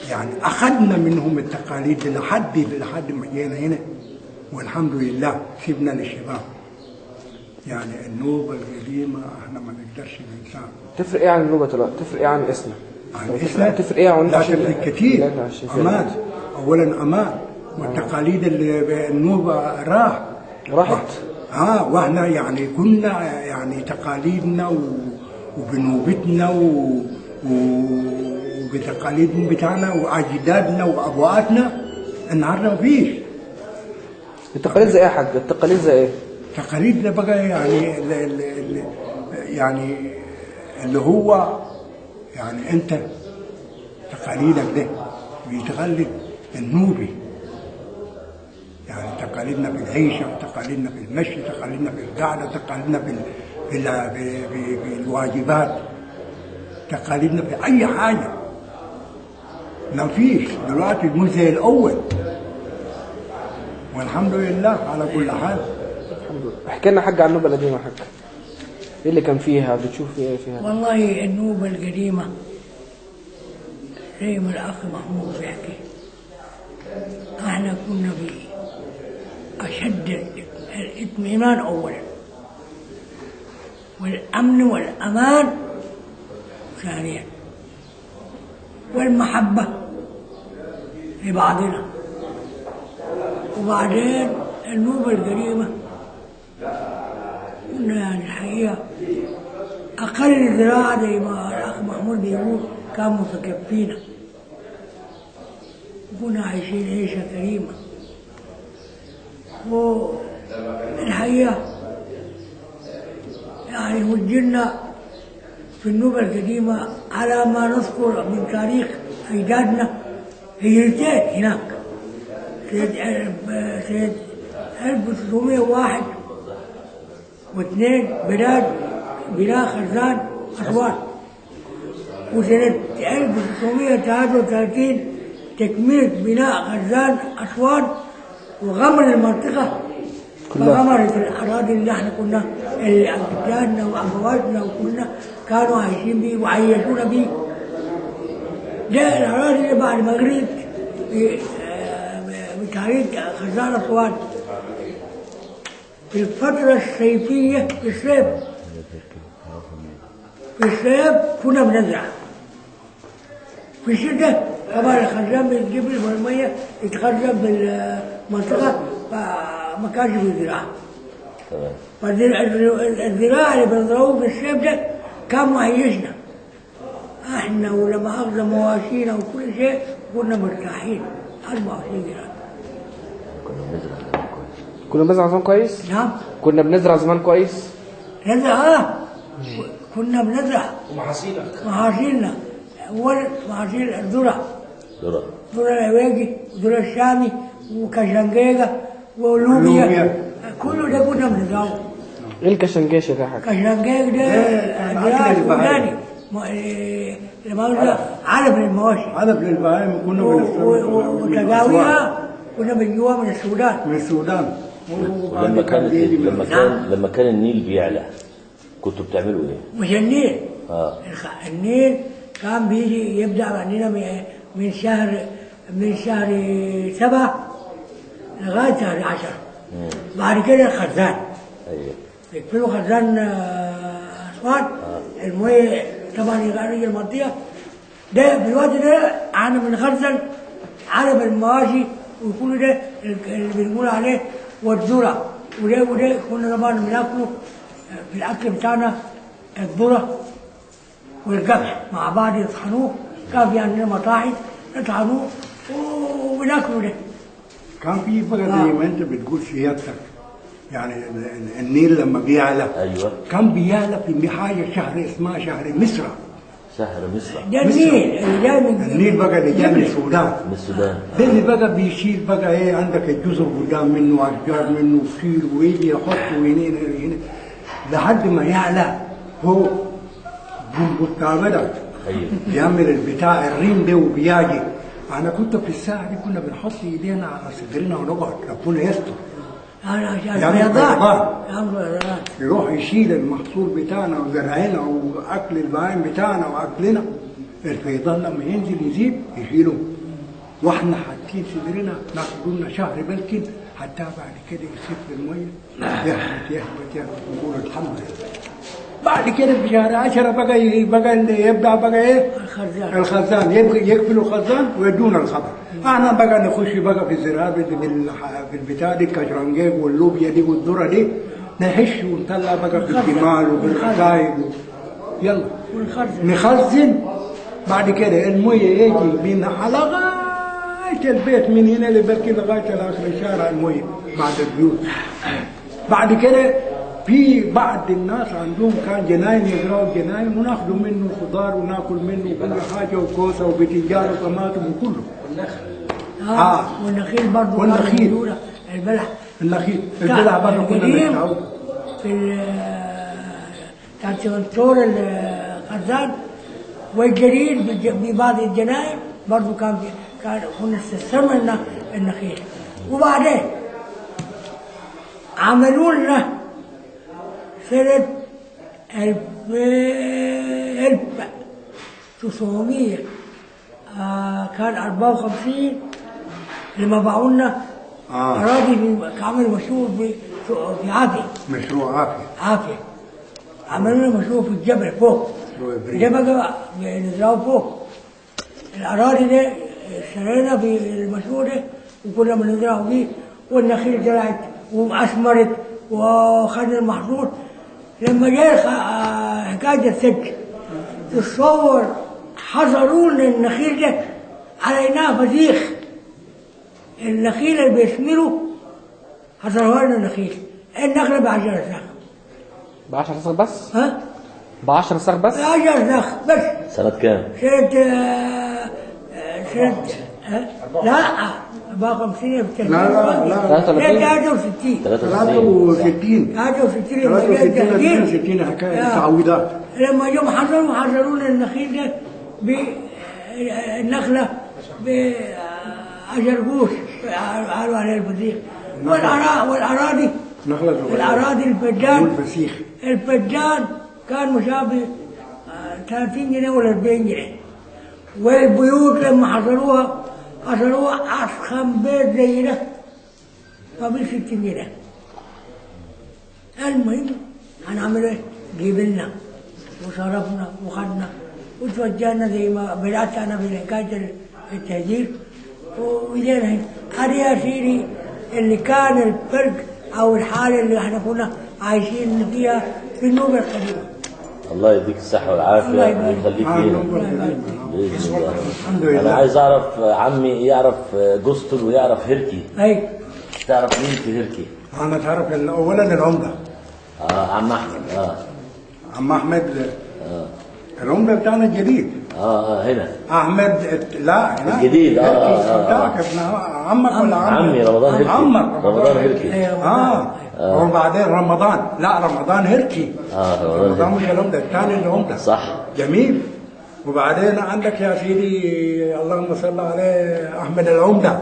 يعني أخذنا منهم التقاليد لحد ما جينا هنا، والحمد لله سيبنا للشباب. يعني النوبة القديمة احنا ما نقدرش ننساها. تفرق ايه عن النوبة دلوقتي؟ تفرق ايه عن اسمها؟ عن اسمها تفرق ايه عن لا تفرق كتير. امان، اولا امان، والتقاليد اللي النوبة راحت. واحنا يعني كنا يعني تقاليدنا وبنوبتنا وبتقاليدنا بتاعنا واجدادنا وابواتنا النهارده مفيش. التقاليد زي ايه يا حاج؟ التقاليد زي ايه؟ تقاليدنا بقى يعني اللي هو يعني انت تقاليدك ده بيتقلد النوبي. يعني تقاليدنا في العيشه، تقاليدنا في المشي، تقاليدنا في القعده، تقاليدنا في الواجبات، تقاليدنا في اي حاجه. ما فيش دلوقتي مش زي الاول، والحمد لله على كل حال. الحمد لله. احكي لنا حاجه عن النوبه القديمه يا حاج. ايه اللي كان فيها؟ بتشوف ايه فيها؟ والله النوبه القديمه زي ما الاخ محمود بيحكي، احنا كنا بأشد الاطمئنان اولا، والامن والامان ثانيا، والمحبه لبعضنا. وبعدين النوبه القديمه كنا يعني الحقيقه اقل زراعه زي ما الاخ محمود بيقول، كان متكفينا وكنا عايشين عيشه كريمه. والحقيقه يعني وجدنا في النوبه القديمه على ما نذكر من تاريخ اجدادنا هجرتين هناك. سنة 1901 و2 بناء خزان أسوان، وسنة 1933 تكملة بناء خزان أسوان وغمر المنطقة وغمرت الأراضي اللي احنا كنا أجدادنا وأبواتنا وكلنا كانوا عايشين بيه وعيشونا بيه. ده الأراضي اللي بعد ما غرقت بتاريخ خزان أسوان في الفترة الصيفية. في الصيف كنا بنزرع، في الشتاء طبعا الخزان بيتجبل والمية يتخزن بالمنطقة فما كانش بيزرع. فالزراعة اللي بنزرعوه في الصيف ده كان معيشنا احنا ولما أخذ مواشينا وكل شيء كنا مرتاحين 24 جرام. كنا بنزرع زمان كويس؟ نعم. كنا بنزرع زمان كويس؟ نزرع كنا بنزرع محاصيلنا. أول محاصيل الذرة، ذرة العواجي وذرة الشامي وكشنجيجة ولوبيا، كله ده كنا بنزرعه. ايه الكشنجيش يا حاج؟ كشنجيج ده الزراعة الفلاني علف للمواشي، علف للبهائم. كنا وتجاويها كنا بنجيبها من السودان. لما كان النيل بيعلى كنتوا بتعملوا ايه؟ مش النيل. النيل كان بيجي يبدأ عندنا من شهر 7 لغاية شهر 10. بعد كده الخزان. ايوه. يقفلوا خزان أسوان. المية طبعا يغير المنطقة ده في الوقت ده احنا بنخزن علب المواشي وكل ده اللي بنقول عليه والذرة، وده كنا طبعا بناكله في الأكل بتاعنا الذرة والقمح مع بعض يطحنوه. كان في عندنا مطاحن نطحنوه وبناكله ده. كان في بقى زي ما انت بتقول سيادتك، يعني النيل لما بيعلى ايوه كان بيعلى في حاجه شهر اسمها شهر مصر. ده النيل بقى اللي جاي من السودان. ده اللي بقى بيشيل بقى ايه، عندك الجزر قدام منه واشجار منه وفيل ويجي يحطه هنا لحد ما يعلى فوق بالبطابه ده. ايوه. بيعمل البتاع الريم ده وبيجي. انا كنت في الساعه دي كنا بنحط ايدينا على صدرنا ونقعد ربنا يستر. يروح يشيل المحصول بتاعنا وزرعنا واكل البهائم بتاعنا واكلنا. الفيضان لما ينزل يزيد يشيله واحنا حاطين صدرنا ناخد لنا شهر بلكن حتى بعد كده يصير في الميه يهبط ونقول الحمد لله. بعد كده في شهر 10 بقى يبدا بقى ايه؟ الخزان يقفلوا الخزان ويدونا الخبر. احنا بقى نخش بقى في الزراعه في البتاع دي الكشرنجيب واللوبيا دي والذره دي نحش ونطلع بقى بالجمال وبالخزايد يلا نخزن. بعد كده الميه يجي من على غايه البيت من هنا لبركي لغايه اخر الشارع الميه بعد البيوت. بعد كده في بعض الناس عندهم كان جناين يزرعوا جناين وناخذوا منه خضار وناكل منه كل حاجه وكوسه وبتنجان وطماطم وكله. والنخيل برضه. والنخيل النخيل البلع برضه كنا نزرعه. في كانت سنتور الخزان والجريد ببعض الجناين برضه كنا استثمرنا النخيل. وبعدين عملوا لنا سنة 1900 كان 54 لما باعوا لنا أراضي عملوا مشروع في عافية. مشروع عافية عملوا لنا مشروع في الجبل فوق. ده بقى نزرعوا فوق الأراضي دي اشترينا بالمشروع ده وكنا بنزرعوا فيه والنخيل زرعت وأثمرت وخدنا المحصول. لما جاء حكاية السجن تتصور حصروا لنا النخيل ده عليناه فسيخ. النخيل اللي بيثمروا حصروها لنا النخيل. النخلة ب10 ساخ. ب10 ساخ بس؟ ها؟ ب10 ساخ بس؟ ب10 ساخ بس. سنة كام؟ سنة لا 54 لا 63 حكايه تعويضات. لما جم حصروا لنا النخيل ده بالنخله بأجرجوش قالوا عليها الفسيخ. والاراضي الفدان كان مشابه 30 جنيه ولا 40 جنيه. والبيوت لما حصروها أضخم بيت زي ده قبل 60 جنيه. المهم هنعمل ايه؟ جبنا وصرفنا وخدنا وتوجهنا زي ما بدأت أنا بحكاية التهجير وجينا هنا. هذه يا سيدي اللي كان الفرق أو الحالة اللي احنا كنا عايشين فيها في النوبة القديمة. الله يديك الصحة والعافية ويخليك لينا بإذن الله. أنا عايز أعرف عمي يعرف جوستل ويعرف هيركي. أي تعرف مين في هيركي؟ أنا تعرف أولا العمدة. عم أحمد. عم أحمد. العمدة بتاعنا الجديد. هنا. أحمد لا هنا. الجديد. بتاعك ابن عمك ولا عمي رمضان هيركي. عمك رمضان هيركي. وبعدين رمضان هيركي. رمضان مش العمدة الثاني العمدة. صح. جميل. وبعدين عندك يا سيدي اللهم صل عليه أحمد العمدة.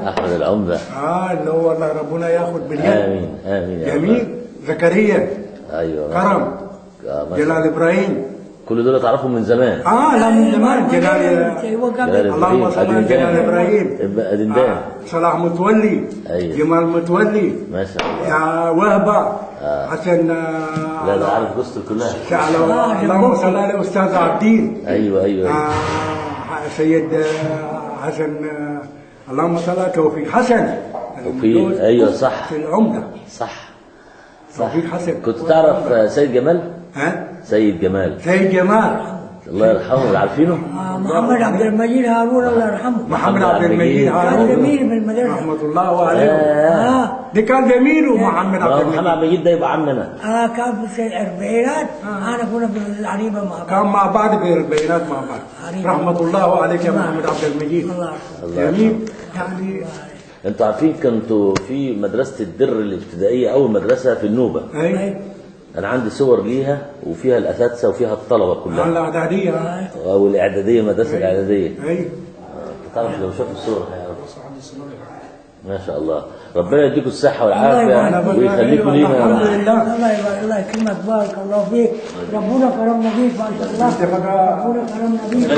اللي هو الله ربنا ياخذ باليد. آمين. جميل. زكريا. أيوه. كرم. جلال إبراهيم. كل دول تعرفهم من زمان. لا من زمان. جلال اللهم صل على جلال إبراهيم. أدندان. صلاح متولي. أيوه. جمال متولي. ما شاء الله. يا وهبة. حسن. لا عارف قصته كلها. اللهم صل على أستاذ عبدين. أيوه. سيد حسن. اللهم صل على توفيق حسن. توفيق. أيوه صح. في العمدة. صح. توفيق حسن. كنت تعرف سيد جمال؟ سيد جمال الله يرحمه. عارفينه؟ محمد عبد المجيد هارون الله يرحمه. محمد عبد المجيد هارون كان زميل في المدرسة رحمة الله عليه. دي كان زميله محمد عبد المجيد. محمد عبد المجيد ده يبقى عمنا. كان في الأربعينات. أنا كنا في العريبة مع بعض. كان مع بعض في الأربعينات مع بعض. رحمة الله عليك يا محمد عبد المجيد. جميل. يعني انتوا عارفين كنتوا في مدرسة الدر الابتدائية أول مدرسة في النوبة. أنا عندي صور ليها وفيها الأساتذة وفيها الطلبة كلها. الإعدادية. أو الإعدادية مدرسة الإعدادية. تعرف لو شافوا الصور هيعرفوا. ما شاء الله. ربنا يديكم الصحة والعافية ويخليكم لينا. الله يكرمك بارك الله فيك. ربنا كرمنا بيك ما شاء الله. ربنا كرمنا بيك.